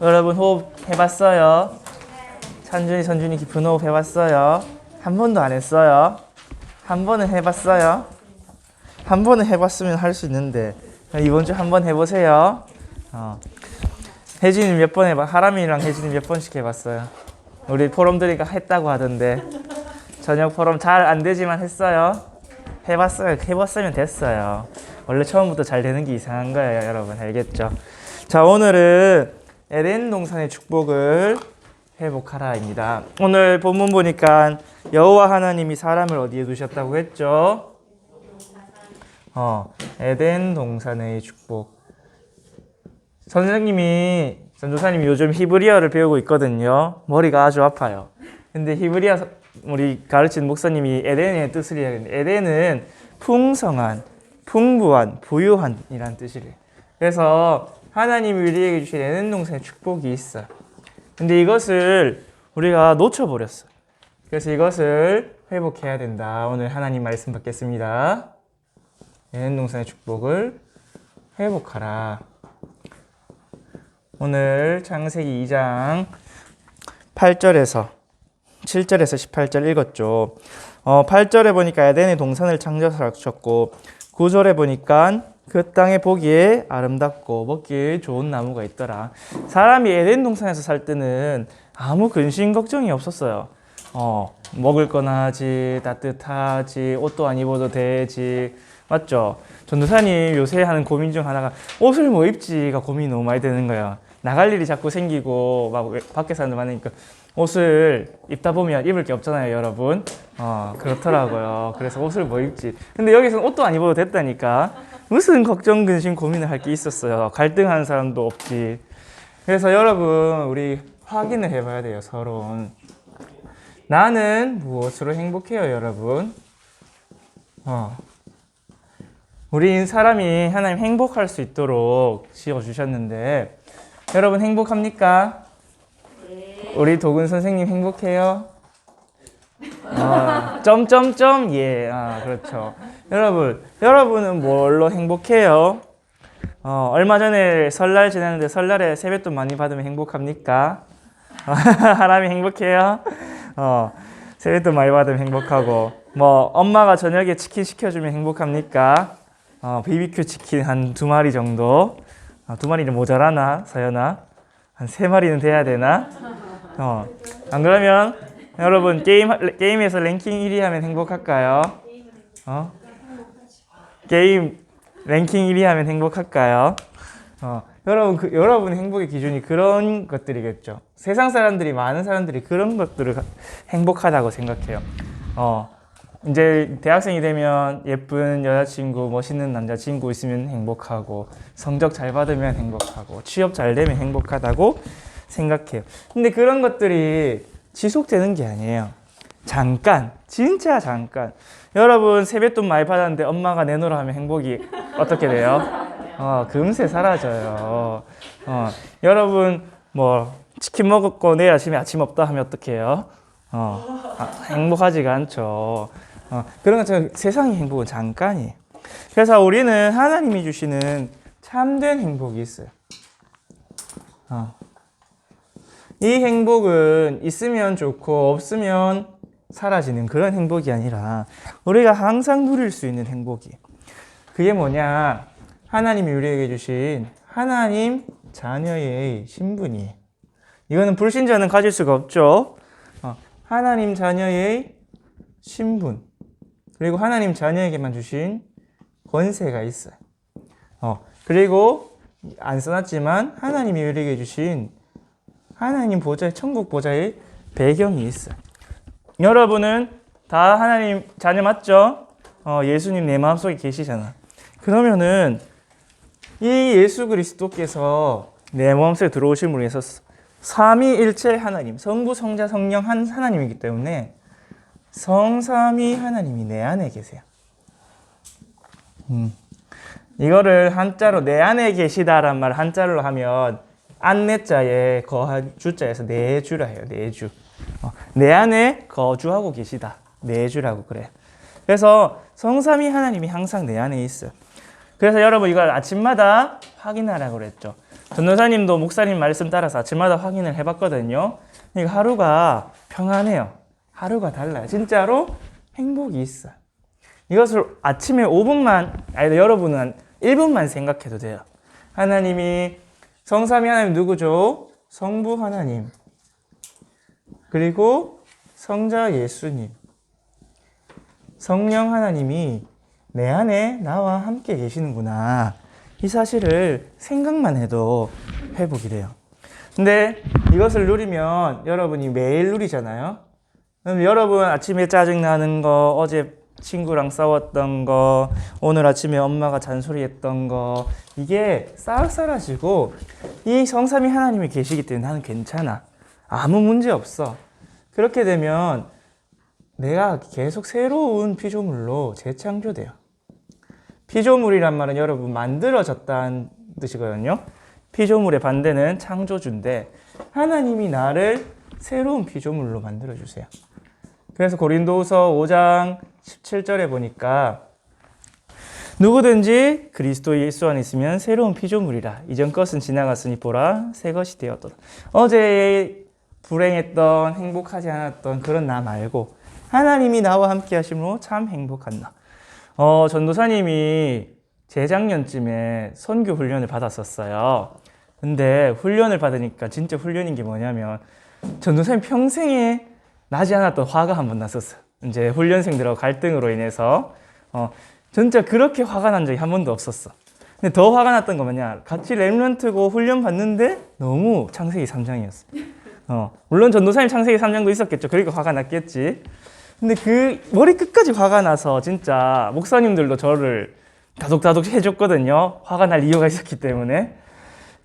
여러분 호흡 해봤어요? 찬준이, 선준이 깊은 호흡 해봤어요? 한 번도 안 했어요? 한 번은 해봤어요? 한 번은 해봤으면 할 수 있는데 이번 주 한 번 해보세요. 혜진이 몇 번 해봐? 하람이랑 혜진이 몇 번씩 해봤어요? 우리 포럼 들으니까 했다고 하던데 저녁 포럼 잘 안 되지만 했어요? 해봤어요? 해봤으면 됐어요. 원래 처음부터 잘 되는 게 이상한 거예요, 여러분. 알겠죠? 자, 오늘은 에덴 동산의 축복을 회복하라입니다. 오늘 본문 보니까 여호와 하나님이 사람을 어디에 두셨다고 했죠? 에덴 동산의 축복. 선생님이, 전도사님이 요즘 히브리어를 배우고 있거든요. 머리가 아주 아파요. 근데 히브리어 우리 가르치는 목사님이 에덴의 뜻을 이야기했는데 에덴은 풍성한, 풍부한, 부유한 이란 뜻이래요. 그래서 하나님이 우리에게 주신 에덴 동산의 축복이 있어요. 근데 이것을 우리가 놓쳐버렸어요. 그래서 이것을 회복해야 된다. 오늘 하나님 말씀 받겠습니다. 에덴 동산의 축복을 회복하라. 오늘 창세기 2장 8절에서 7절에서 18절 읽었죠. 8절에 보니까 에덴의 동산을 창조하셨고 9절에 보니까 그 땅에 보기에 아름답고 먹기 좋은 나무가 있더라. 사람이 에덴 동산에서 살 때는 아무 근심 걱정이 없었어요. 먹을 거나 하지, 따뜻하지, 옷도 안 입어도 되지. 맞죠? 전도사님 요새 하는 고민 중 하나가 옷을 뭐 입지가 고민이 너무 많이 되는 거예요. 나갈 일이 자꾸 생기고 막 밖에 사람들 많으니까 옷을 입다 보면 입을 게 없잖아요, 여러분. 그렇더라고요. 그래서 옷을 뭐 입지. 근데 여기서는 옷도 안 입어도 됐다니까. 무슨 걱정, 근심, 고민을 할 게 있었어요. 갈등하는 사람도 없지. 그래서 여러분, 우리 확인을 해봐야 돼요, 서로. 나는 무엇으로 행복해요, 여러분? 우리 사람이 하나님 행복할 수 있도록 지어주셨는데, 여러분 행복합니까? 네. 우리 도근 선생님 행복해요? 예, 그렇죠. 여러분은 뭘로 행복해요? 얼마 전에 설날 지났는데 설날에 세뱃돈 많이 받으면 행복합니까? 하람이 행복해요? 세뱃돈 많이 받으면 행복하고, 엄마가 저녁에 치킨 시켜주면 행복합니까? BBQ 치킨 한 2마리 정도. 2마리는 모자라나, 서연아? 한 3마리는 돼야 되나? 안 그러면 여러분 게임에서 랭킹 1위 하면 행복할까요? 게임 랭킹 1위 하면 행복할까요? 여러분 여러분 행복의 기준이 그런 것들이겠죠. 세상 사람들이, 많은 사람들이 그런 것들을 행복하다고 생각해요. 이제 대학생이 되면 예쁜 여자친구, 멋있는 남자친구 있으면 행복하고, 성적 잘 받으면 행복하고, 취업 잘 되면 행복하다고 생각해요. 근데 그런 것들이 지속되는 게 아니에요. 잠깐, 진짜 잠깐. 여러분 세뱃돈 많이 받았는데 엄마가 내놓으라 하면 행복이 어떻게 돼요? 금세 사라져요. 여러분 치킨 먹었고 내일 아침에 아침 없다 하면 어떻게 해요? 행복하지가 않죠. 그런 것처럼 세상의 행복은 잠깐이에요. 그래서 우리는 하나님이 주시는 참된 행복이 있어요. 이 행복은 있으면 좋고 없으면 사라지는 그런 행복이 아니라 우리가 항상 누릴 수 있는 행복이, 그게 뭐냐? 하나님이 우리에게 주신 하나님 자녀의 신분이에요. 이거는 불신자는 가질 수가 없죠. 하나님 자녀의 신분, 그리고 하나님 자녀에게만 주신 권세가 있어요. 그리고 안 써놨지만 하나님이 우리에게 주신 하나님 보좌의, 천국 보좌의 배경이 있어요. 여러분은 다 하나님 자녀 맞죠? 예수님 내 마음속에 계시잖아. 그러면은 이 예수 그리스도께서 내 마음속에 들어오심으로 해서 삼위일체 하나님, 성부, 성자, 성령 한 하나님이기 때문에 성삼위 하나님이 내 안에 계세요. 이거를 한자로 내 안에 계시다란 말을 한자로 하면 안내자에 거한 주자에서 내주라 해요. 내주. 내 안에 거주하고 계시다. 내주라고 그래요. 그래서 성삼위 하나님이 항상 내 안에 있어요. 그래서 여러분 이걸 아침마다 확인하라고 그랬죠. 전도사님도 목사님 말씀 따라서 아침마다 확인을 해봤거든요. 그러니까 하루가 평안해요. 하루가 달라요. 진짜로 행복이 있어요. 이것을 아침에 5분만, 아니 여러분은 1분만 생각해도 돼요. 하나님이 성삼위 하나님 누구죠? 성부 하나님, 그리고 성자 예수님, 성령 하나님이 내 안에 나와 함께 계시는구나. 이 사실을 생각만 해도 회복이 돼요. 근데 이것을 누리면 여러분이 매일 누리잖아요. 그럼 여러분 아침에 짜증나는 거, 어제 친구랑 싸웠던 거, 오늘 아침에 엄마가 잔소리했던 거, 이게 싹 사라지고 이 성삼위 하나님이 계시기 때문에 나는 괜찮아. 아무 문제 없어. 그렇게 되면 내가 계속 새로운 피조물로 재창조돼요. 피조물이란 말은 여러분 만들어졌다는 뜻이거든요. 피조물의 반대는 창조주인데 하나님이 나를 새로운 피조물로 만들어주세요. 그래서 고린도후서 5장 17절에 보니까 누구든지 그리스도 예수 안에 있으면 새로운 피조물이라. 이전 것은 지나갔으니 보라 새 것이 되었도다. 어제 불행했던 행복하지 않았던 그런 나 말고 하나님이 나와 함께 하심으로 참 행복한 나. 전도사님이 재작년쯤에 선교 훈련을 받았었어요. 근데 훈련을 받으니까 진짜 훈련인 게 뭐냐면 전도사님 평생에 나지 않았던 화가 한 번 났었어요. 이제 훈련생들하고 갈등으로 인해서 진짜 그렇게 화가 난 적이 한 번도 없었어. 근데 더 화가 났던 거 뭐냐, 같이 렘넌트고 훈련 받는데 너무 창세기 3장이었어. 물론 전도사님 창세기 3장도 있었겠죠. 그러니까 화가 났겠지. 근데 그 머리 끝까지 화가 나서 진짜 목사님들도 저를 다독다독 해줬거든요. 화가 날 이유가 있었기 때문에.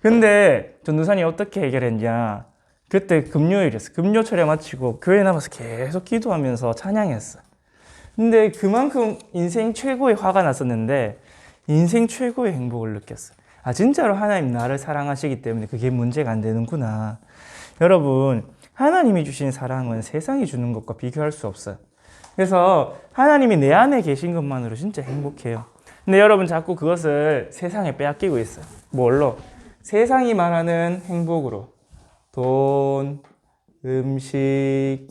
근데 전도사님이 어떻게 해결했냐, 그때 금요일이었어. 금요철에 마치고 교회 나가서 계속 기도하면서 찬양했어. 근데 그만큼 인생 최고의 화가 났었는데 인생 최고의 행복을 느꼈어. 아, 진짜로 하나님 나를 사랑하시기 때문에 그게 문제가 안 되는구나. 여러분, 하나님이 주신 사랑은 세상이 주는 것과 비교할 수 없어요. 그래서 하나님이 내 안에 계신 것만으로 진짜 행복해요. 근데 여러분 자꾸 그것을 세상에 빼앗기고 있어요. 뭘로? 세상이 말하는 행복으로. 돈, 음식,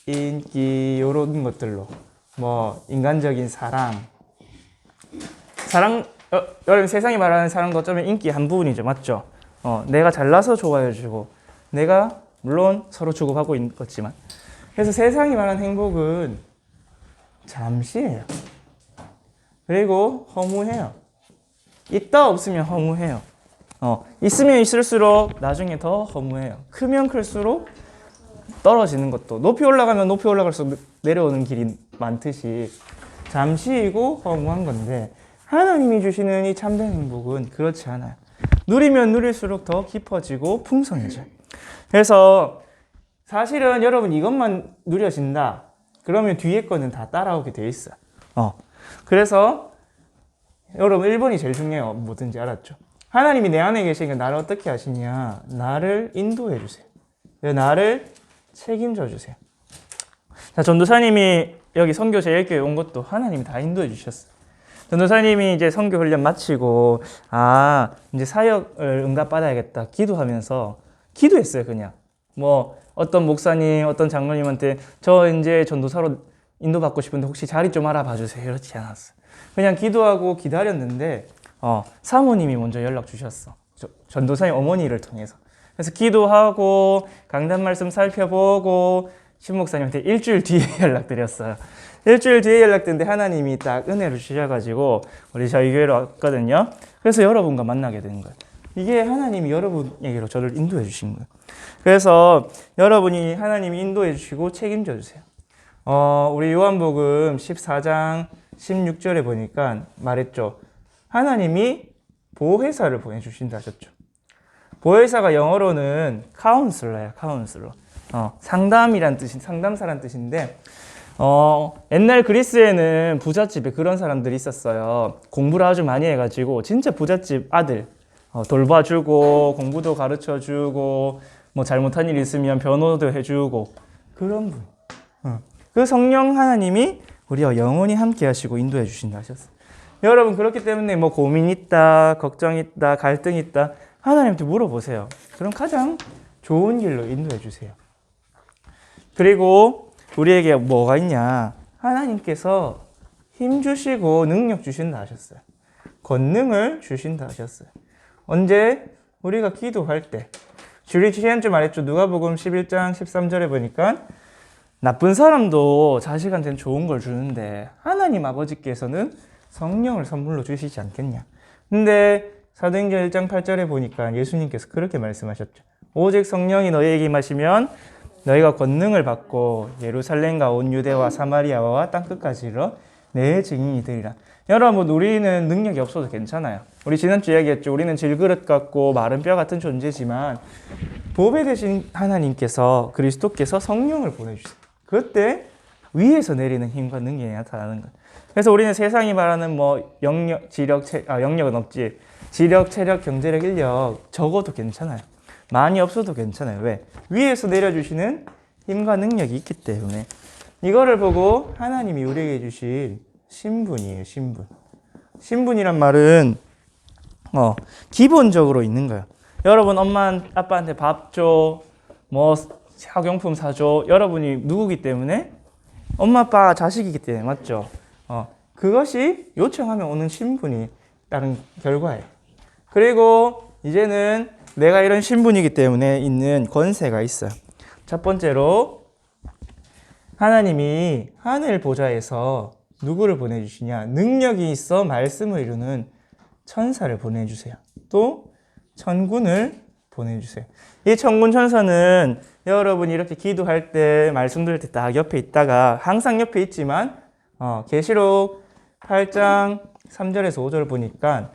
인기, 이런 것들로. 뭐 인간적인 사랑. 여러분 세상이 말하는 사랑도 어쩌면 인기 한 부분이죠. 맞죠? 내가 잘나서 좋아해주고, 내가 물론 서로 주고받고 있겠지만, 그래서 세상이 말하는 행복은 잠시예요. 그리고 허무해요. 있다 없으면 허무해요. 있으면 있을수록 나중에 더 허무해요. 크면 클수록 떨어지는 것도, 높이 올라가면 높이 올라갈수록 내려오는 길이 많듯이 잠시이고 허무한 건데, 하나님이 주시는 이 참된 행복은 그렇지 않아요. 누리면 누릴수록 더 깊어지고 풍성해져요. 그래서 사실은 여러분 이것만 누려진다 그러면 뒤에 거는 다 따라오게 돼 있어요. 그래서 여러분 1번이 제일 중요해요. 뭐든지 알았죠? 하나님이 내 안에 계시니까 나를 어떻게 하시냐, 나를 인도해 주세요. 나를 책임져 주세요. 자, 전도사님이 여기 선교 제일교회 온 것도 하나님이 다 인도해 주셨어요. 전도사님이 이제 선교 훈련 마치고 이제 사역을 응답받아야겠다 기도하면서 기도했어요. 그냥 뭐 어떤 목사님, 어떤 장로님한테 저 이제 전도사로 인도받고 싶은데 혹시 자리 좀 알아봐 주세요, 이렇지 않았어요. 그냥 기도하고 기다렸는데 사모님이 먼저 연락 주셨어. 전도사님 어머니를 통해서. 그래서 기도하고 강단 말씀 살펴보고 신목사님한테 일주일 뒤에 연락드렸어요. 일주일 뒤에 연락드렸는데 하나님이 딱 은혜를 주셔가지고 우리 저희 교회로 왔거든요. 그래서 여러분과 만나게 된 거예요. 이게 하나님이 여러분에게로 저를 인도해 주신 거예요. 그래서 여러분이 하나님이 인도해 주시고 책임져 주세요. 우리 요한복음 14장 16절에 보니까 말했죠. 하나님이 보혜사를 보내주신다 하셨죠. 보혜사가 영어로는 카운슬러예요. 카운슬러. 상담이란 뜻인, 상담사란 뜻인데, 옛날 그리스에는 부잣집에 그런 사람들이 있었어요. 공부를 아주 많이 해가지고 진짜 부잣집 아들 돌봐주고 공부도 가르쳐주고 뭐 잘못한 일 있으면 변호도 해주고 그런 분. 그 성령 하나님이 우리와 영원히 함께 하시고 인도해 주신다 하셨어요. 여러분 그렇기 때문에 뭐 고민 있다, 걱정 있다, 갈등 있다, 하나님한테 물어보세요. 그럼 가장 좋은 길로 인도해 주세요. 그리고 우리에게 뭐가 있냐? 하나님께서 힘 주시고 능력 주신다 하셨어요. 권능을 주신다 하셨어요. 언제? 우리가 기도할 때. 지난주 말했죠. 누가복음 11장 13절에 보니까 나쁜 사람도 자식한테는 좋은 걸 주는데 하나님 아버지께서는 성령을 선물로 주시지 않겠냐. 근데 사도행전 1장 8절에 보니까 예수님께서 그렇게 말씀하셨죠. 오직 성령이 너희에게 임하시면 너희가 권능을 받고 예루살렘과 온 유대와 사마리아와 땅끝까지 이르러 내 증인이 되리라. 여러분, 우리는 능력이 없어도 괜찮아요. 우리 지난주 이야기했죠. 우리는 질그릇 같고 마른 뼈 같은 존재지만 보배 되신 하나님께서, 그리스도께서 성령을 보내주세요. 그때 위에서 내리는 힘과 능력이 나타나는 거예요. 그래서 우리는 세상이 말하는 뭐 영역은 없지. 지력, 체력, 경제력, 인력 적어도 괜찮아요. 많이 없어도 괜찮아요. 왜? 위에서 내려주시는 힘과 능력이 있기 때문에. 이거를 보고 하나님이 우리에게 주신 신분이에요. 신분. 신분이란 말은 기본적으로 있는 거예요. 여러분, 엄마, 아빠한테 밥 줘, 뭐 학용품 사줘. 여러분이 누구기 때문에? 엄마, 아빠 자식이기 때문에. 맞죠? 그것이 요청하면 오는 신분이 다른 결과예요. 그리고 이제는 내가 이런 신분이기 때문에 있는 권세가 있어요. 첫 번째로 하나님이 하늘 보좌에서 누구를 보내주시냐? 능력이 있어 말씀을 이루는 천사를 보내주세요. 또 천군을 보내주세요. 이 천군 천사는 여러분이 이렇게 기도할 때, 말씀 들을 때 딱 옆에 있다가, 항상 옆에 있지만 계시록 8장 3절에서 5절 보니까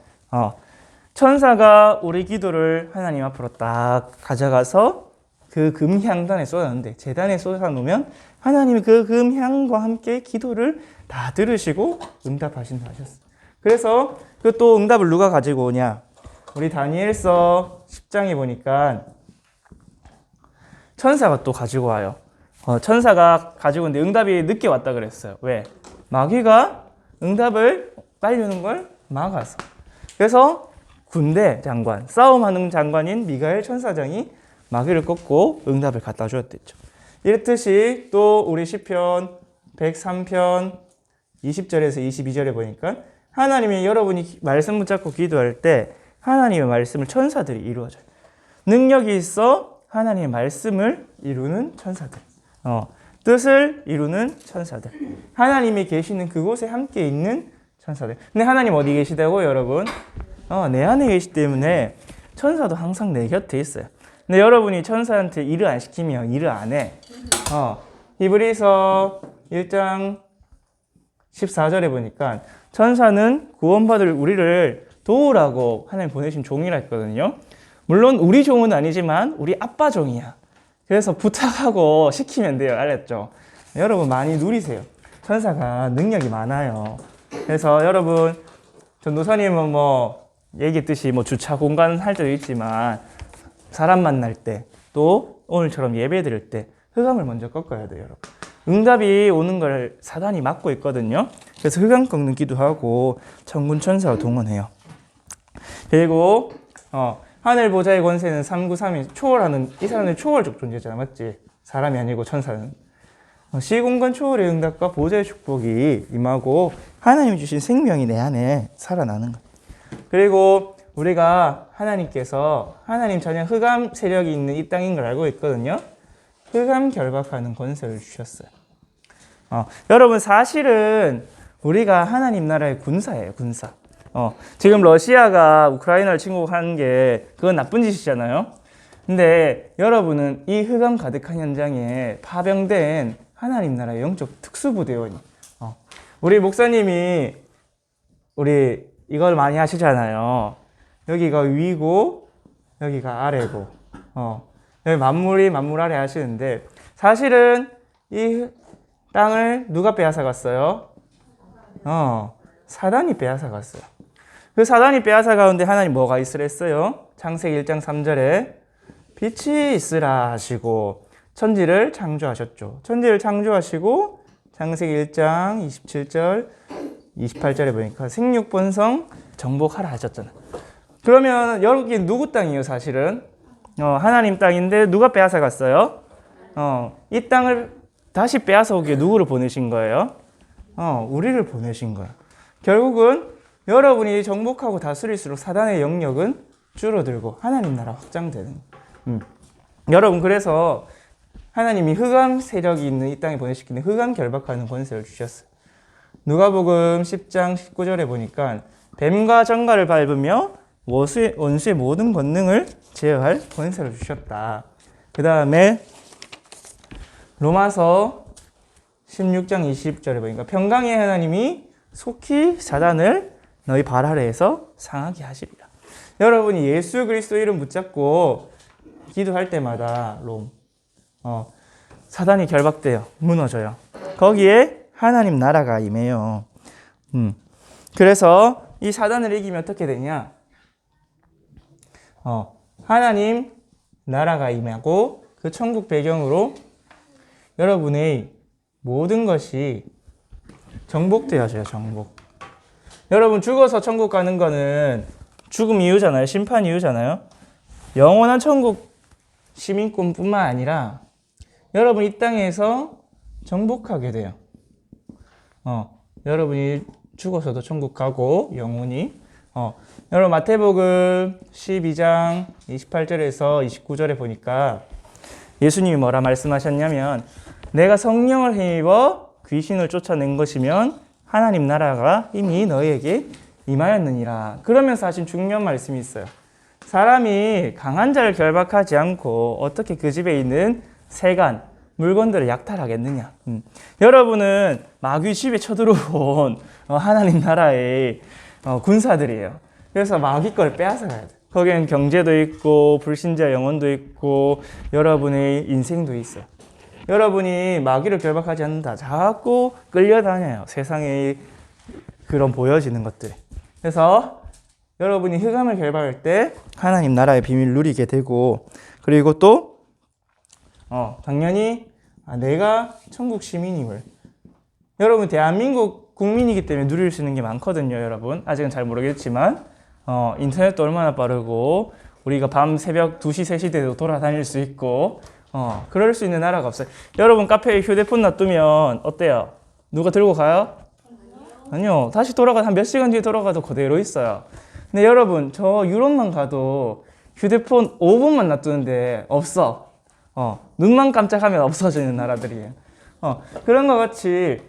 천사가 우리 기도를 하나님 앞으로 딱 가져가서 그 금향단에 쏟아놓는데, 제단에 쏟아놓으면 하나님이 그 금향과 함께 기도를 다 들으시고 응답하신다 하셨어요. 그래서 그 또 응답을 누가 가지고 오냐? 우리 다니엘서 10장에 보니까 천사가 또 가지고 와요. 천사가 가지고 오는데 응답이 늦게 왔다 그랬어요. 왜? 마귀가 응답을 빨리 오는 걸 막아서. 그래서 군대 장관, 싸움하는 장관인 미가엘 천사장이 마귀를 꺾고 응답을 갖다 주었댔죠. 이렇듯이 또 우리 시편 103편 20절에서 22절에 보니까 하나님이, 여러분이 말씀 붙잡고 기도할 때 하나님의 말씀을 천사들이 이루어져요. 능력이 있어 하나님의 말씀을 이루는 천사들, 뜻을 이루는 천사들, 하나님이 계시는 그곳에 함께 있는 천사들. 근데 하나님 어디 계시다고, 여러분? 내 안에 계시기 때문에 천사도 항상 내 곁에 있어요. 근데 여러분이 천사한테 일을 안 시키면 일을 안 해. 히브리서 1장 14절에 보니까 천사는 구원받을 우리를 도우라고 하나님 보내신 종이라 했거든요. 물론 우리 종은 아니지만 우리 아빠 종이야. 그래서 부탁하고 시키면 돼요. 알았죠? 여러분 많이 누리세요. 천사가 능력이 많아요. 그래서 여러분, 전도사님은 뭐 얘기했듯이 뭐 주차 공간 할 때도 있지만 사람 만날 때, 또 오늘처럼 예배 드릴 때 흑암을 먼저 꺾어야 돼요, 여러분. 응답이 오는 걸 사단이 막고 있거든요. 그래서 흑암 꺾는 기도하고 천군 천사를 동원해요. 그리고 하늘 보좌의 권세는 393이 초월하는, 이 사람은 초월적 존재잖아, 맞지? 사람이 아니고 천사는. 시공간 초월의 응답과 보좌의 축복이 임하고 하나님이 주신 생명이 내 안에 살아나는 거예요. 그리고 우리가 하나님께서 하나님 자녀 흑암 세력이 있는 이 땅인 걸 알고 있거든요. 흑암 결박하는 권세를 주셨어요. 여러분, 사실은 우리가 하나님 나라의 군사예요, 군사. 지금 러시아가 우크라이나를 침공한 게 그건 나쁜 짓이잖아요. 근데 여러분은 이 흑암 가득한 현장에 파병된 하나님 나라의 영적 특수부대원이, 우리 목사님이 우리 이걸 많이 하시잖아요. 여기가 위고 여기가 아래고, 여기 만물 아래 하시는데, 사실은 이 땅을 누가 빼앗아갔어요? 사단이 빼앗아갔어요. 그 사단이 빼앗아가는데 하나님 뭐가 있으라 했어요? 창세기 1장 3절에 빛이 있으라 하시고 천지를 창조하셨죠. 천지를 창조하시고 창세기 1장 27절 28절에 보니까 생육번성 정복하라 하셨잖아요. 그러면 여기 누구 땅이에요, 사실은? 하나님 땅인데 누가 빼앗아 갔어요? 이 땅을 다시 빼앗아 오기에 누구를 보내신 거예요? 우리를 보내신 거야. 결국은 여러분이 정복하고 다스릴수록 사단의 영역은 줄어들고 하나님 나라 확장되는 거예요. 여러분, 그래서 하나님이 흑암 세력이 있는 이 땅에 보내시키는 흑암 결박하는 권세를 주셨어요. 누가복음 10장 19절에 보니까 뱀과 정갈을 밟으며 원수의 모든 권능을 제어할 권세를 주셨다. 그 다음에 로마서 16장 20절에 보니까 평강의 하나님이 속히 사단을 너희 발 아래에서 상하게 하시리라. 여러분이 예수 그리스도 이름 붙잡고 기도할 때마다 사단이 결박돼요. 무너져요. 거기에 하나님 나라가 임해요. 그래서 이 사단을 이기면 어떻게 되냐? 하나님 나라가 임하고 그 천국 배경으로 여러분의 모든 것이 정복되어져요. 정복. 여러분, 죽어서 천국 가는 거는 죽음 이유잖아요. 심판 이유잖아요. 영원한 천국 시민권뿐만 아니라 여러분 이 땅에서 정복하게 돼요. 여러분이 죽어서도 천국 가고 영원히. 여러분 마태복음 12장 28절에서 29절에 보니까 예수님이 뭐라 말씀하셨냐면 내가 성령을 힘입어 귀신을 쫓아낸 것이면 하나님 나라가 이미 너희에게 임하였느니라. 그러면서 하신 중요한 말씀이 있어요. 사람이 강한 자를 결박하지 않고 어떻게 그 집에 있는 세간, 물건들을 약탈하겠느냐. 여러분은 마귀 집에 쳐들어온 하나님 나라의 군사들이에요. 그래서 마귀 걸 빼앗아 가야 돼. 거기엔 경제도 있고 불신자 영혼도 있고 여러분의 인생도 있어요. 여러분이 마귀를 결박하지 않는다. 자꾸 끌려다녀요. 세상에 그런 보여지는 것들이. 그래서 여러분이 흑암을 결박할 때 하나님 나라의 비밀을 누리게 되고, 그리고 또 당연히 내가 천국 시민임을, 여러분 대한민국 국민이기 때문에 누릴 수 있는 게 많거든요. 여러분 아직은 잘 모르겠지만 인터넷도 얼마나 빠르고 우리가 밤 새벽 2시 3시 돼도 돌아다닐 수 있고 그럴 수 있는 나라가 없어요. 여러분 카페에 휴대폰 놔두면 어때요? 누가 들고 가요? 아니요. 다시 돌아가 한 몇 시간 뒤에 돌아가도 그대로 있어요. 근데 여러분 저 유럽만 가도 휴대폰 5분만 놔두는데 없어. 눈만 깜짝하면 없어지는 나라들이에요. 그런 것 같이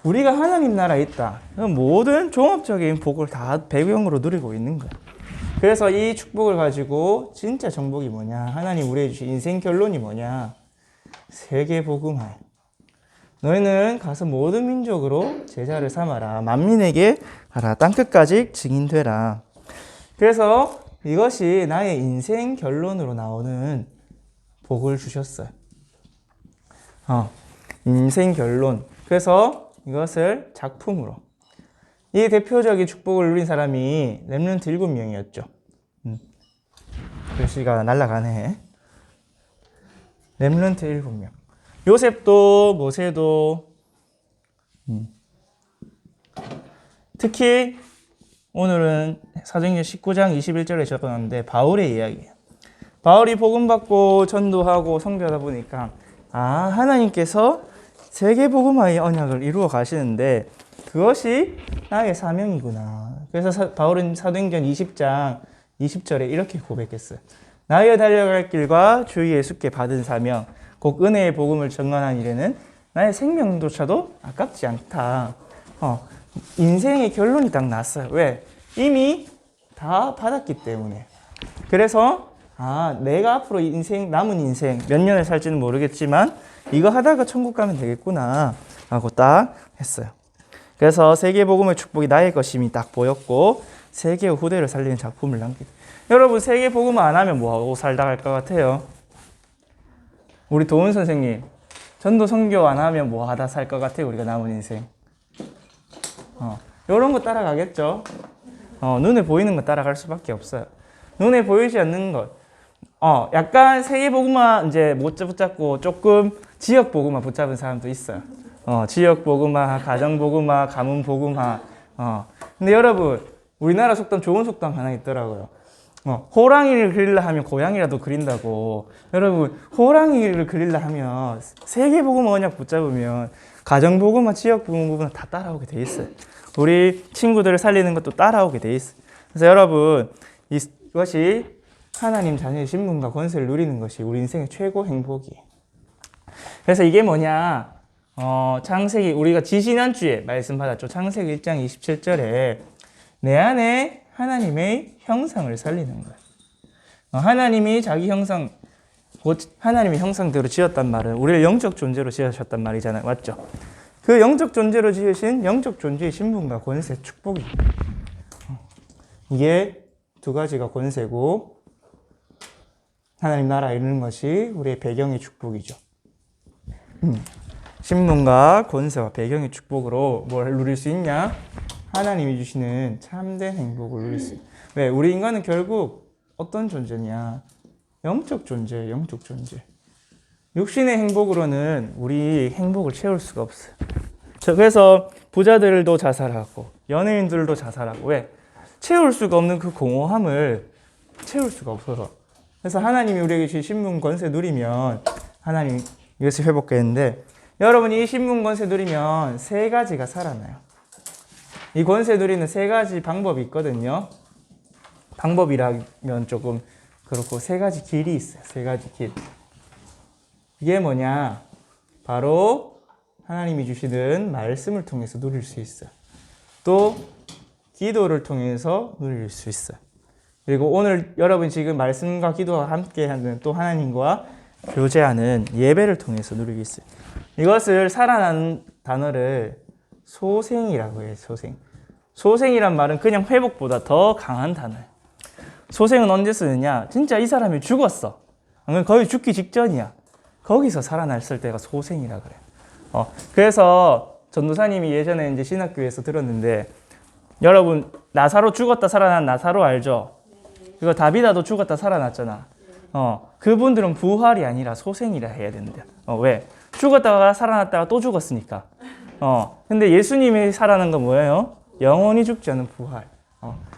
우리가 하나님 나라에 있다. 모든 종합적인 복을 다 배경으로 누리고 있는 거야. 그래서 이 축복을 가지고 진짜 정복이 뭐냐? 하나님 우리에게 주신 인생 결론이 뭐냐? 세계 복음화야. 너희는 가서 모든 민족으로 제자를 삼아라. 만민에게 가라. 땅끝까지 증인되라. 그래서 이것이 나의 인생 결론으로 나오는 복을 주셨어요. 인생 결론. 그래서 이것을 작품으로. 이 대표적인 축복을 누린 사람이 렘넌트 7명이었죠. 글씨가 날아가네. 렘넌트 7명. 요셉도 모세도 특히 오늘은 사도행전 19장 21절에 적어놨는데 바울의 이야기예요. 바울이 복음 받고 전도하고 선교하다 보니까 하나님께서 세계 복음화의 언약을 이루어 가시는데 그것이 나의 사명이구나. 그래서 바울은 사도행전 20장 20절에 이렇게 고백했어요. 나의 달려갈 길과 주 예수께 받은 사명 곧 은혜의 복음을 전환한 일에는 나의 생명조차도 아깝지 않다. 인생의 결론이 딱 났어요. 왜? 이미 다 받았기 때문에. 그래서 내가 앞으로 남은 인생 몇 년을 살지는 모르겠지만 이거 하다가 천국 가면 되겠구나 라고 딱 했어요. 그래서 세계복음의 축복이 나의 것임이 딱 보였고 세계의 후대를 살리는 작품을 남기다. 여러분 세계복음 안 하면 뭐하고 살다 갈 것 같아요? 우리 도훈 선생님 전도 선교 안 하면 뭐 하다 살 것 같아요? 우리가 남은 인생 이런 거 따라가겠죠. 눈에 보이는 거 따라갈 수밖에 없어요. 눈에 보이지 않는 것 약간 세계복음화 이제 못 붙잡고 조금 지역복음화 붙잡은 사람도 있어요. 지역복음화, 가정복음화, 가문복음화. 근데 여러분 우리나라 속담 좋은 속담 하나 있더라고요. 호랑이를 그리려 하면 고양이라도 그린다고. 여러분, 호랑이를 그리려 하면 세계보고만 언약 붙잡으면 가정보고만, 지역보고만 다 따라오게 돼 있어요. 우리 친구들을 살리는 것도 따라오게 돼 있어요. 그래서 여러분, 이것이 하나님 자녀의 신분과 권세를 누리는 것이 우리 인생의 최고 행복이에요. 그래서 이게 뭐냐? 창세기, 우리가 지지난주에 말씀 받았죠. 창세기 1장 27절에 내 안에 하나님의 형상을 살리는 거예요. 하나님이 자기 형상, 곧 하나님의 형상대로 지었단 말은 우리를 영적 존재로 지으셨단 말이잖아요. 맞죠? 그 영적 존재로 지으신 영적 존재의 신분과 권세, 축복이 이게 두 가지가 권세고 하나님 나라 이루는 것이 우리의 배경의 축복이죠. 신분과 권세와 배경의 축복으로 뭘 누릴 수 있냐? 하나님이 주시는 참된 행복을 누릴 수 있어요. 왜? 우리 인간은 결국 어떤 존재냐? 영적 존재, 영적 존재. 육신의 행복으로는 우리 행복을 채울 수가 없어요. 그래서 부자들도 자살하고 연예인들도 자살하고 왜? 채울 수가 없는 그 공허함을 채울 수가 없어서. 그래서 하나님이 우리에게 주신 신분 권세 누리면 하나님 이것을 회복했는데 여러분이 이 신분 권세 누리면 세 가지가 살아나요. 이 권세 누리는 세 가지 방법이 있거든요. 방법이라면 조금 그렇고 세 가지 길이 있어요. 세 가지 길. 이게 뭐냐? 바로 하나님이 주시는 말씀을 통해서 누릴 수 있어요. 또 기도를 통해서 누릴 수 있어요. 그리고 오늘 여러분 지금 말씀과 기도와 함께하는 또 하나님과 교제하는 예배를 통해서 누리고 있어요. 이것을 살아나는 단어를 소생이라고 해요. 소생. 소생이란 말은 그냥 회복보다 더 강한 단어예요. 소생은 언제 쓰느냐? 진짜 이 사람이 죽었어. 거의 죽기 직전이야. 거기서 살아났을 때가 소생이라 그래요. 그래서 전도사님이 예전에 이제 신학교에서 들었는데 여러분 나사로 죽었다 살아난 나사로 알죠? 이거 다비다도 죽었다 살아났잖아. 그분들은 부활이 아니라 소생이라 해야 된대요. 왜? 죽었다가 살아났다가 또 죽었으니까. 근데 예수님이 살아난 건 뭐예요? 영원히 죽지 않은 부활.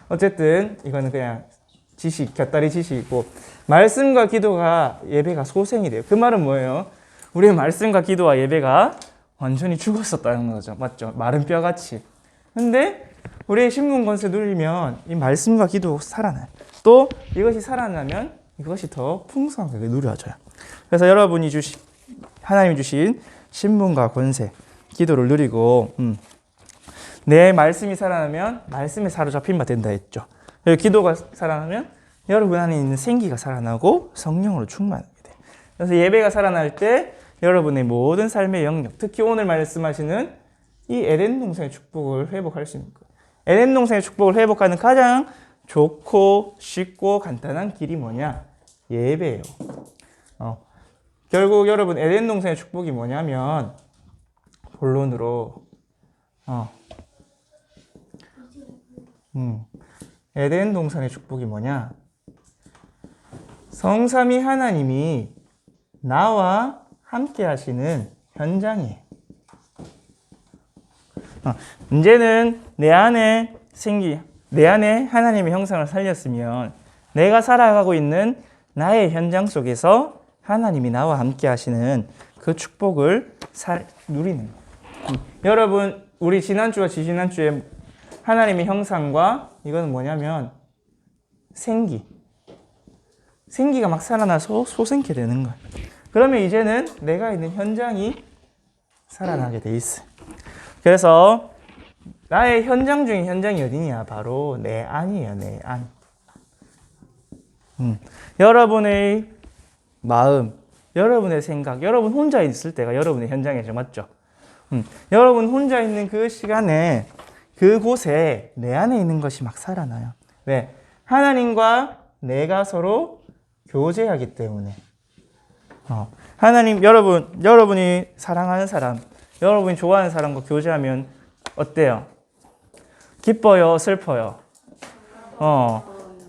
어쨌든 이거는 그냥 지식, 곁다리 지식이고 말씀과 기도가 예배가 소생이 돼요. 그 말은 뭐예요? 우리의 말씀과 기도와 예배가 완전히 죽었었다는 거죠. 맞죠? 마른 뼈같이. 근데 우리의 신분 권세 누리면 이 말씀과 기도 살아나요. 또 이것이 살아나면 이것이 더 풍성하게 누려져요. 그래서 여러분이 하나님이 주신 신분과 권세, 기도를 누리고 내 말씀이 살아나면 말씀에 사로잡힌 바 된다 했죠. 그리고 기도가 살아나면 여러분 안에 있는 생기가 살아나고 성령으로 충만하게 돼요. 그래서 예배가 살아날 때 여러분의 모든 삶의 영역, 특히 오늘 말씀하시는 이 에덴 동산의 축복을 회복할 수 있는 거예요. 에덴 동산의 축복을 회복하는 가장 좋고 쉽고 간단한 길이 뭐냐? 예배예요. 결국 여러분 에덴 동산의 축복이 뭐냐면 본론으로 에덴 동산의 축복이 뭐냐? 성삼위 하나님이 나와 함께 하시는 현장이에요. 이제는 내 안에 하나님의 형상을 살렸으면 내가 살아가고 있는 나의 현장 속에서 하나님이 나와 함께 하시는 그 축복을 누리는 거예요. 여러분, 우리 지난주와 지지난주에 하나님의 형상과 이거는 뭐냐면 생기가 막 살아나서 소생케 되는 거예요. 그러면 이제는 내가 있는 현장이 살아나게 돼 있어요. 그래서 나의 현장 중에 현장이 어디냐? 바로 내 안이에요. 내 안. 여러분의 마음, 여러분의 생각, 여러분 혼자 있을 때가 여러분의 현장이죠. 맞죠? 여러분 혼자 있는 그 시간에 그곳에 내 안에 있는 것이 막 살아나요. 왜? 하나님과 내가 서로 교제하기 때문에. 하나님, 여러분이 사랑하는 사람, 여러분이 좋아하는 사람과 교제하면 어때요? 기뻐요? 슬퍼요?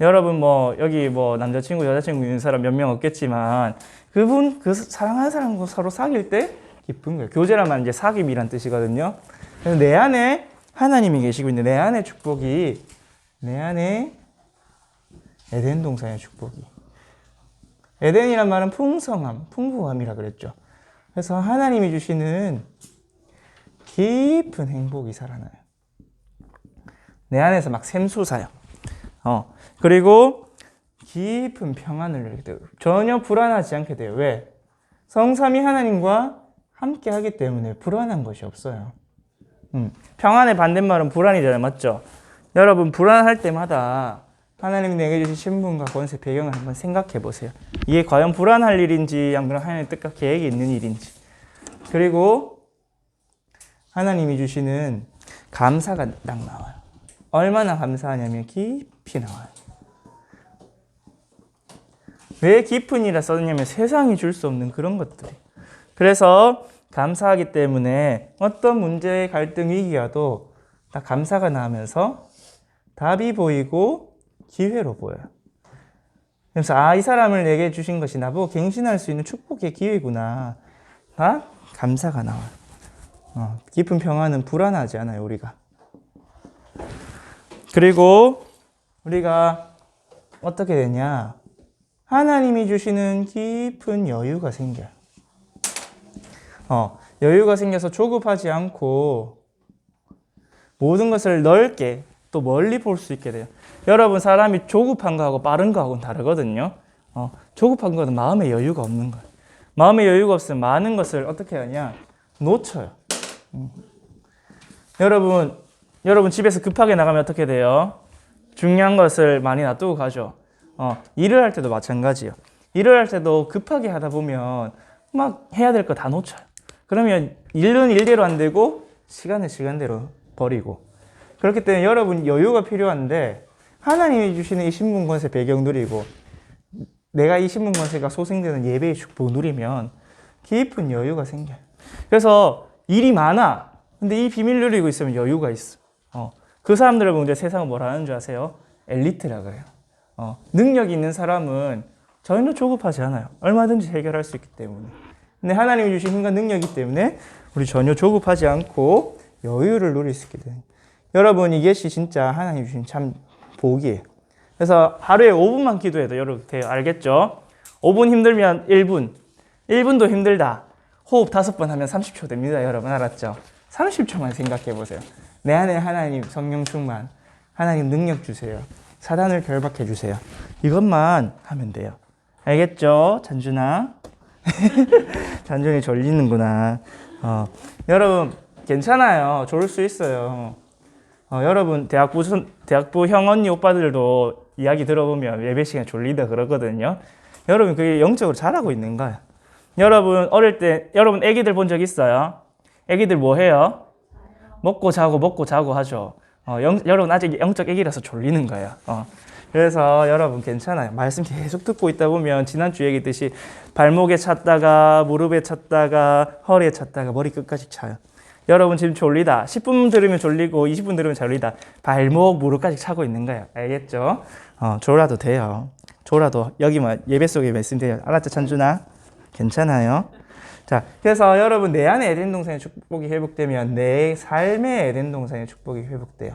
여러분 여기 남자친구, 여자친구 있는 사람 몇 명 없겠지만 그 사랑하는 사람과 서로 사귈 때 기쁜 거예요. 교제라면 이제 사귐이란 뜻이거든요. 그래서 내 안에 하나님이 계시고 있는데 내 안에 축복이 내 안에 에덴 동산의 축복이. 에덴이란 말은 풍성함, 풍부함이라 그랬죠. 그래서 하나님이 주시는 깊은 행복이 살아나요. 내 안에서 막 샘솟아요. 그리고 깊은 평안을 누리게 돼요. 전혀 불안하지 않게 돼요. 왜? 성삼위 하나님과 함께 하기 때문에 불안한 것이 없어요. 평안의 반대말은 불안이잖아요. 맞죠? 여러분 불안할 때마다 하나님이 내게 주신 신분과 권세, 배경을 한번 생각해 보세요. 이게 과연 불안할 일인지 아니면 하나님의 뜻과 계획이 있는 일인지. 그리고 하나님이 주시는 감사가 딱 나와요. 얼마나 감사하냐면 깊이 나와요. 왜 깊은이라 썼냐면 세상이 줄 수 없는 그런 것들이. 그래서 감사하기 때문에 어떤 문제, 갈등, 위기와도 딱 감사가 나면서 답이 보이고 기회로 보여요. 그래서 이 사람을 내게 주신 것이 나보고 갱신할 수 있는 축복의 기회구나. 감사가 나와요. 깊은 평안은 불안하지 않아요, 우리가. 그리고 우리가 어떻게 되냐? 하나님이 주시는 깊은 여유가 생겨요. 여유가 생겨서 조급하지 않고 모든 것을 넓게 또 멀리 볼 수 있게 돼요. 여러분, 사람이 조급한 거하고 빠른 거하고는 다르거든요. 조급한 거는 마음의 여유가 없는 거예요. 마음의 여유가 없으면 많은 것을 어떻게 하냐? 놓쳐요. 여러분 집에서 급하게 나가면 어떻게 돼요? 중요한 것을 많이 놔두고 가죠. 일을 할 때도 마찬가지예요. 일을 할 때도 급하게 하다 보면 막 해야 될 거 다 놓쳐요. 그러면 일은 일대로 안 되고 시간은 시간대로 버리고. 그렇기 때문에 여러분 여유가 필요한데 하나님이 주시는 이 신분 권세 배경 누리고 내가 이 신분 권세가 소생되는 예배의 축복 누리면 깊은 여유가 생겨요. 그래서 일이 많아. 근데 이 비밀 누리고 있으면 여유가 있어. 그 사람들을 보면 이제 세상은 뭐라 하는 줄 아세요? 엘리트라고 해요. 능력이 있는 사람은 전혀 조급하지 않아요. 얼마든지 해결할 수 있기 때문에. 근데 하나님이 주신 힘과 능력이기 때문에 우리 전혀 조급하지 않고 여유를 누릴 수 있게 돼요. 여러분, 이것이 진짜 하나님이 주신 참 복이에요. 그래서 하루에 5분만 기도해도 여러분 돼요. 알겠죠? 5분 힘들면 1분. 1분도 힘들다. 호흡 5번 하면 30초 됩니다. 여러분 알았죠? 30초만 생각해 보세요. 내 안에 하나님 성령 충만, 하나님 능력 주세요. 사단을 결박해 주세요. 이것만 하면 돼요. 알겠죠? 잔준아? 잔준이 졸리는구나. 여러분 괜찮아요. 졸을 수 있어요. 여러분 대학부 형 언니 오빠들도 이야기 들어보면 예배 시간에 졸리다 그러거든요. 여러분 그게 영적으로 잘하고 있는 거야. 여러분 어릴 때 여러분 애기들 본 적 있어요? 애기들 뭐 해요? 먹고 자고 하죠. 여러분 아직 영적 애기라서 졸리는 거예요. 그래서 여러분 괜찮아요. 말씀 계속 듣고 있다 보면 지난주 얘기했듯이 발목에 찼다가 무릎에 찼다가 허리에 찼다가 머리 끝까지 차요. 여러분 지금 졸리다. 10분 들으면 졸리고 20분 들으면 졸리다. 발목, 무릎까지 차고 있는 거예요. 알겠죠? 졸아도 돼요. 졸아도 여기만 예배 속에 있으면 돼요. 알았죠, 찬준아? 괜찮아요. 자, 그래서 여러분 내 안에 에덴 동산의 축복이 회복되면 내 삶의 에덴 동산의 축복이 회복돼요.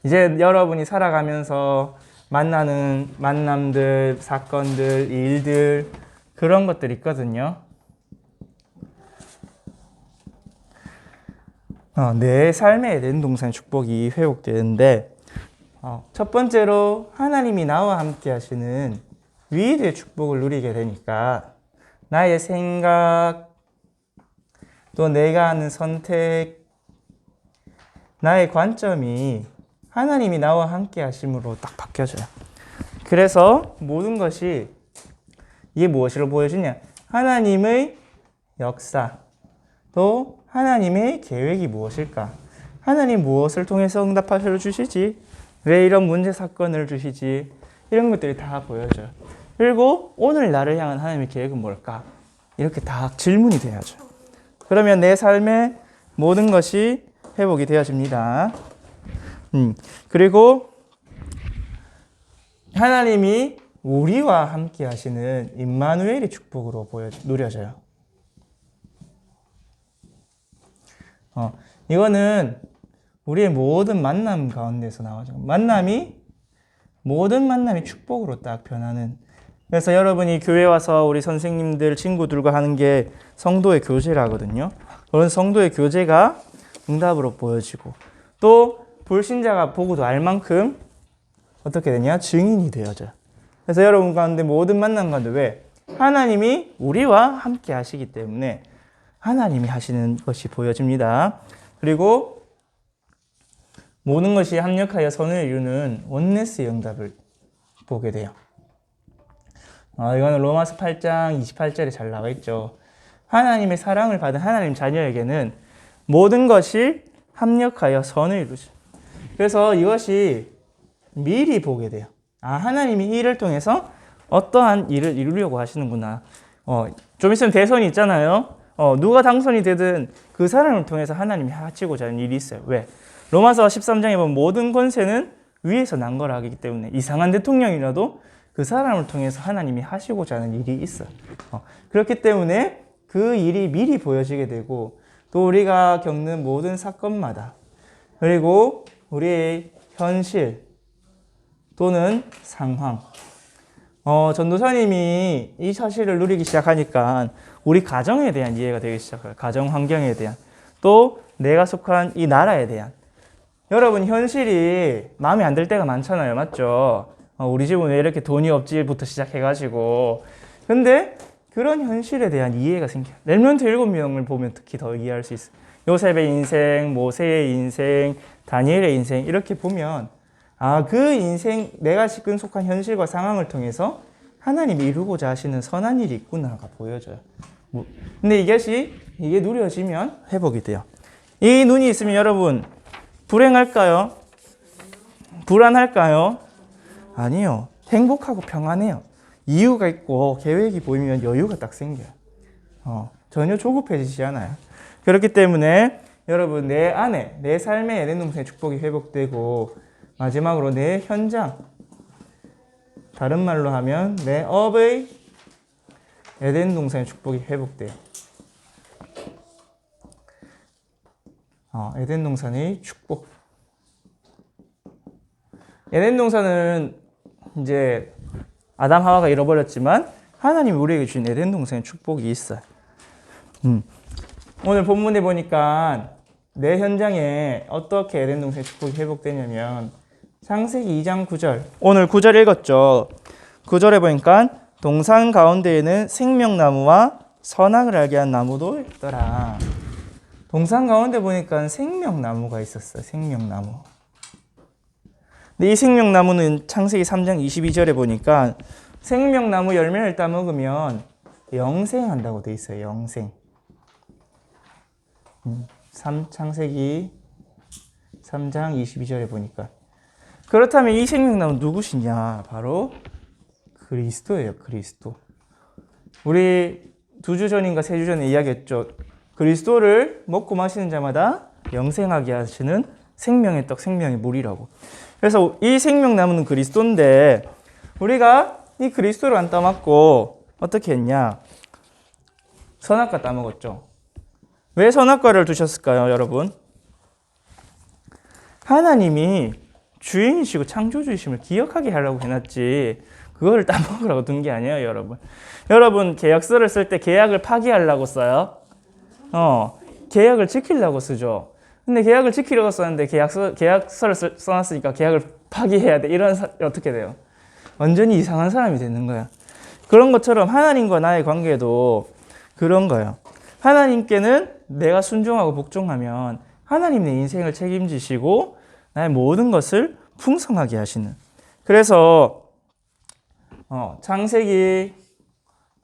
이제 여러분이 살아가면서 만나는 만남들, 사건들, 일들 그런 것들 있거든요. 내 삶의 에덴 동산의 축복이 회복되는데 첫 번째로 하나님이 나와 함께 하시는 위대의 축복을 누리게 되니까 나의 생각, 또 내가 하는 선택, 나의 관점이 하나님이 나와 함께 하심으로 딱 바뀌어져요. 그래서 모든 것이 이게 무엇을 보여주냐? 하나님의 역사, 또 하나님의 계획이 무엇일까? 하나님 무엇을 통해서 응답하셔 주시지? 왜 이런 문제 사건을 주시지? 이런 것들이 다 보여져요. 그리고 오늘 나를 향한 하나님의 계획은 뭘까? 이렇게 다 질문이 돼야죠. 그러면 내 삶의 모든 것이 회복이 되어집니다. 그리고 하나님이 우리와 함께 하시는 임마누엘의 축복으로 누려져요. 이거는 우리의 모든 만남 가운데서 나오죠. 만남이 모든 만남이 축복으로 딱 변하는. 그래서 여러분이 교회 와서 우리 선생님들, 친구들과 하는 게 성도의 교제라 하거든요. 그런 성도의 교제가 응답으로 보여지고 또 불신자가 보고도 알 만큼 어떻게 되냐? 증인이 되어져요. 그래서 여러분 가운데 모든 만남 가운데 왜? 하나님이 우리와 함께 하시기 때문에 하나님이 하시는 것이 보여집니다. 그리고 모든 것이 합력하여 선을 이루는 원네스의 응답을 보게 돼요. 이거는 로마서 8장 28절에 잘 나와 있죠. 하나님의 사랑을 받은 하나님 자녀에게는 모든 것이 합력하여 선을 이루죠. 그래서 이것이 미리 보게 돼요. 하나님이 이 일을 통해서 어떠한 일을 이루려고 하시는구나. 좀 있으면 대선이 있잖아요. 누가 당선이 되든 그 사람을 통해서 하나님이 하시고자 하는 일이 있어요. 왜? 로마서 13장에 보면 모든 권세는 위에서 난 거라 하기 때문에 이상한 대통령이라도 그 사람을 통해서 하나님이 하시고자 하는 일이 있어요. 그렇기 때문에 그 일이 미리 보여지게 되고 또 우리가 겪는 모든 사건마다 그리고 우리의 현실 또는 상황 전도사님이 이 사실을 누리기 시작하니까 우리 가정에 대한 이해가 되기 시작해요. 가정 환경에 대한 또 내가 속한 이 나라에 대한 여러분 현실이 마음에 안 들 때가 많잖아요. 맞죠? 우리 집은 왜 이렇게 돈이 없지부터 시작해가지고 근데 그런 현실에 대한 이해가 생겨요. 렘넌트 7명을 보면 특히 더 이해할 수 있어요. 요셉의 인생, 모세의 인생, 다니엘의 인생 이렇게 보면 그 인생 내가 지금 속한 현실과 상황을 통해서 하나님이 이루고자 하시는 선한 일이 있구나가 보여져요. 근데 이게 누려지면 회복이 돼요. 이 눈이 있으면 여러분 불행할까요? 불안할까요? 아니요. 행복하고 평안해요. 이유가 있고 계획이 보이면 여유가 딱 생겨요. 전혀 조급해지지 않아요. 그렇기 때문에 여러분 내 안에 내 삶의 에덴 동산의 축복이 회복되고 마지막으로 내 현장 다른 말로 하면 내 업의 에덴 동산의 축복이 회복돼요. 에덴 동산의 축복. 에덴 동산은 이제 아담 하와가 잃어버렸지만 하나님이 우리에게 주신 에덴 동산의 축복이 있어요. 오늘 본문에 보니까 내 현장에 어떻게 에덴 동산의 축복이 회복되냐면 창세기 2장 9절 오늘 9절 읽었죠. 9절에 보니까 동산 가운데에는 생명나무와 선악을 알게 한 나무도 있더라. 동산 가운데 보니까 생명나무가 있었어요. 생명나무. 근데 이 생명나무는 창세기 3장 22절에 보니까 생명나무 열매를 따먹으면 영생한다고 돼 있어요. 영생. 창세기 3장 22절에 보니까 그렇다면 이 생명나무는 누구시냐? 바로 그리스도예요. 그리스도. 우리 2주 전인가 3주 전에 이야기했죠. 그리스도를 먹고 마시는 자마다 영생하게 하시는 생명의 떡, 생명의 물이라고. 그래서 이 생명나무는 그리스도인데 우리가 이 그리스도를 안 따먹고 어떻게 했냐? 선악과 따먹었죠. 왜 선악과를 두셨을까요, 여러분? 하나님이 주인이시고 창조주이심을 기억하게 하려고 해놨지 그거를 따먹으라고 둔 게 아니에요, 여러분. 여러분 계약서를 쓸 때 계약을 파기하려고 써요? 계약을 지키려고 쓰죠. 근데 계약을 지키려고 썼는데 계약서를 써놨으니까 계약을 파기해야 돼. 어떻게 돼요? 완전히 이상한 사람이 되는 거야. 그런 것처럼 하나님과 나의 관계도 그런 거예요. 하나님께는 내가 순종하고 복종하면 하나님 내 인생을 책임지시고 나의 모든 것을 풍성하게 하시는. 그래서 창세기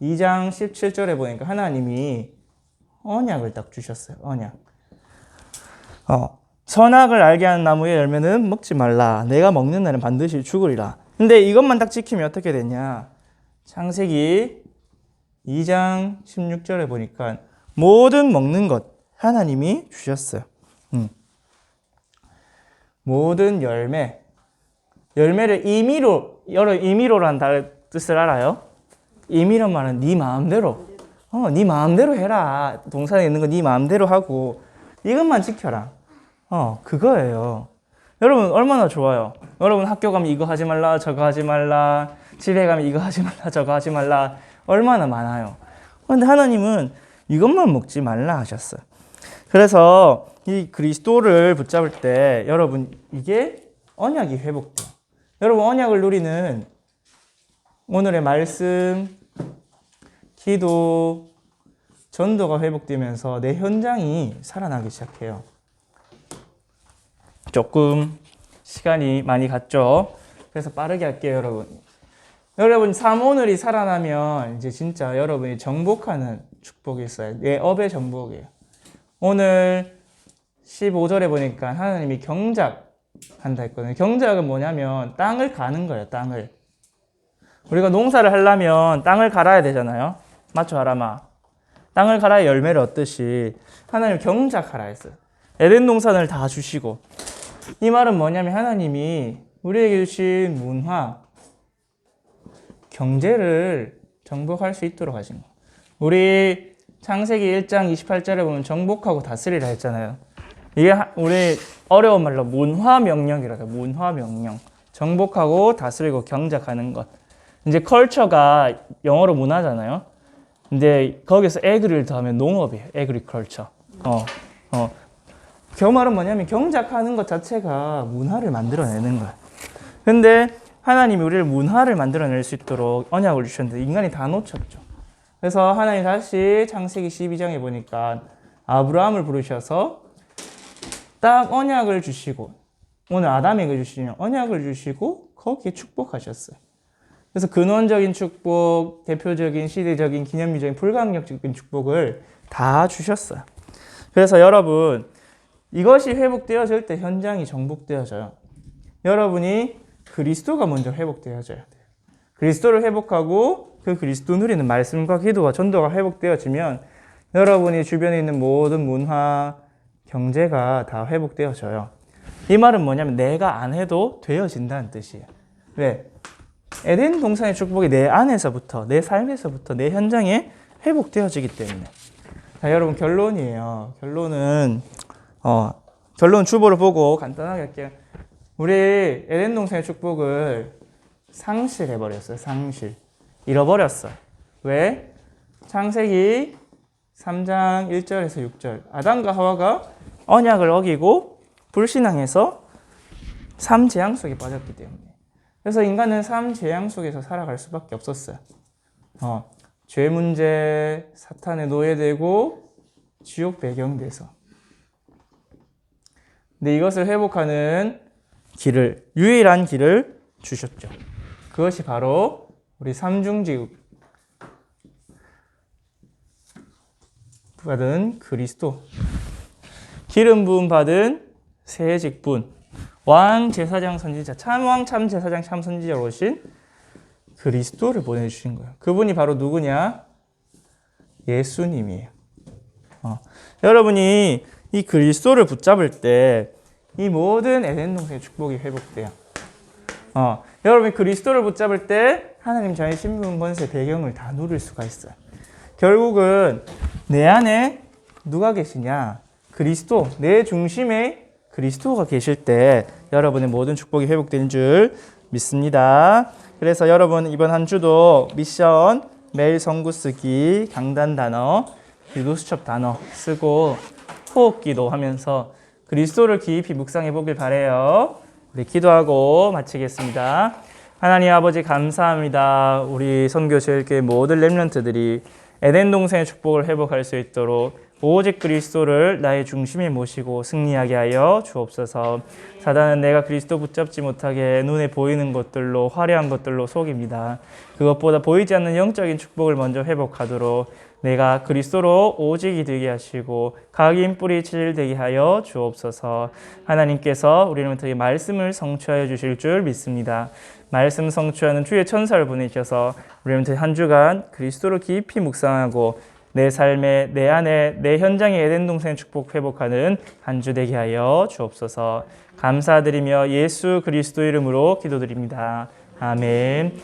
2장 17절에 보니까 하나님이 언약을 딱 주셨어요. 언약. 선악을 알게 하는 나무의 열매는 먹지 말라. 내가 먹는 날은 반드시 죽으리라. 근데 이것만 딱 지키면 어떻게 되냐? 창세기 2장 16절에 보니까 모든 먹는 것 하나님이 주셨어요. 모든 열매를 임의로라는 뜻을 알아요? 임의란 말은 네 마음대로. 네 마음대로 해라. 동산에 있는 거 네 마음대로 하고 이것만 지켜라. 그거예요. 여러분 얼마나 좋아요. 여러분 학교 가면 이거 하지 말라, 저거 하지 말라, 집에 가면 이거 하지 말라, 저거 하지 말라, 얼마나 많아요. 그런데 하나님은 이것만 먹지 말라 하셨어요. 그래서 이 그리스도를 붙잡을 때 여러분 이게 언약이 회복돼요. 여러분 언약을 누리는 오늘의 말씀, 기도, 전도가 회복되면서 내 현장이 살아나기 시작해요. 조금 시간이 많이 갔죠. 그래서 빠르게 할게요, 여러분. 여러분 삶 오늘이 살아나면 이제 진짜 여러분이 정복하는 축복이 있어요. 내 업의 정복이에요. 오늘 15절에 보니까 하나님이 경작한다 했거든요. 경작은 뭐냐면 땅을 가는 거예요. 땅을. 우리가 농사를 하려면 땅을 갈아야 되잖아요. 맞죠, 아람아? 땅을 갈아야 열매를 얻듯이 하나님 경작하라 했어요. 에덴 동산을 다 주시고, 이 말은 뭐냐면 하나님이 우리에게 주신 문화, 경제를 정복할 수 있도록 하신 거예요. 우리 창세기 1장 28절에 보면 정복하고 다스리라 했잖아요. 이게 우리 어려운 말로 문화명령이라고 해요. 문화명령. 정복하고 다스리고 경작하는 것. 이제 컬처가 영어로 문화잖아요. 근데 거기서 에그리를 더하면 농업이에요. 에그리컬처. 그 말은 뭐냐면 경작하는 것 자체가 문화를 만들어내는 거야. 근데 하나님이 우리를 문화를 만들어낼 수 있도록 언약을 주셨는데 인간이 다 놓쳤죠. 그래서 하나님 다시 창세기 12장에 보니까 아브라함을 부르셔서 딱 언약을 주시고, 오늘 아담에게 주시는 언약을 주시고 거기에 축복하셨어요. 그래서 근원적인 축복, 대표적인 시대적인 기념비적인 불가항력적인 축복을 다 주셨어요. 그래서 여러분 이것이 회복되어질 때 현장이 정복되어져요. 여러분이 그리스도가 먼저 회복되어져야 돼요. 그리스도를 회복하고 그 그리스도 누리는 말씀과 기도와 전도가 회복되어지면 여러분이 주변에 있는 모든 문화, 경제가 다 회복되어져요. 이 말은 뭐냐면 내가 안 해도 되어진다는 뜻이에요. 왜? 에덴 동산의 축복이 내 안에서부터, 내 삶에서부터, 내 현장에 회복되어지기 때문에. 자, 여러분 결론이에요. 결론 주보를 보고 간단하게 할게요. 우리 에덴 동산의 축복을 상실해버렸어요. 상실. 잃어버렸어. 왜? 창세기 3장 1절에서 6절. 아담과 하와가 언약을 어기고 불신앙해서 삼재앙 속에 빠졌기 때문에. 그래서 인간은 삼재앙 속에서 살아갈 수밖에 없었어요. 죄 문제, 사탄에 노예되고 지옥 배경돼서. 근데 이것을 회복하는 길을, 유일한 길을 주셨죠. 그것이 바로 우리 삼중직 받은 그리스도, 기름 부음 받은 새 직분, 왕 제사장 선지자, 참왕 참 제사장 참 선지자로 오신 그리스도를 보내주신 거예요. 그분이 바로 누구냐? 예수님이에요. 여러분이 이 그리스도를 붙잡을 때 이 모든 에덴 동산의 축복이 회복돼요. 여러분이 그리스도를 붙잡을 때 하나님 자의 신분, 권세, 배경을 다 누릴 수가 있어요. 결국은 내 안에 누가 계시냐? 그리스도, 내 중심에 그리스도가 계실 때 여러분의 모든 축복이 회복되는 줄 믿습니다. 그래서 여러분 이번 한 주도 미션, 매일 성구 쓰기, 강단 단어, 기도 수첩 단어 쓰고 호흡기도 하면서 그리스도를 깊이 묵상해 보길 바라요. 우리 기도하고 마치겠습니다. 하나님 아버지 감사합니다. 우리 선교제일교회 모든 렘넌트들이 에덴 동산의 축복을 회복할 수 있도록 오직 그리스도를 나의 중심에 모시고 승리하게 하여 주옵소서. 사단은 내가 그리스도 붙잡지 못하게 눈에 보이는 것들로, 화려한 것들로 속입니다. 그것보다 보이지 않는 영적인 축복을 먼저 회복하도록 내가 그리스도로 오직이 되게 하시고 각인 뿌리 체질되게 하여 주옵소서. 하나님께서 우리를 통해 말씀을 성취하여 주실 줄 믿습니다. 말씀 성취하는 주의 천사를 보내셔서 우리를 통해 한 주간 그리스도를 깊이 묵상하고 내 삶에, 내 안에, 내 현장의 에덴 동산의 축복 회복하는 한 주 되게 하여 주옵소서. 감사드리며 예수 그리스도 이름으로 기도드립니다. 아멘.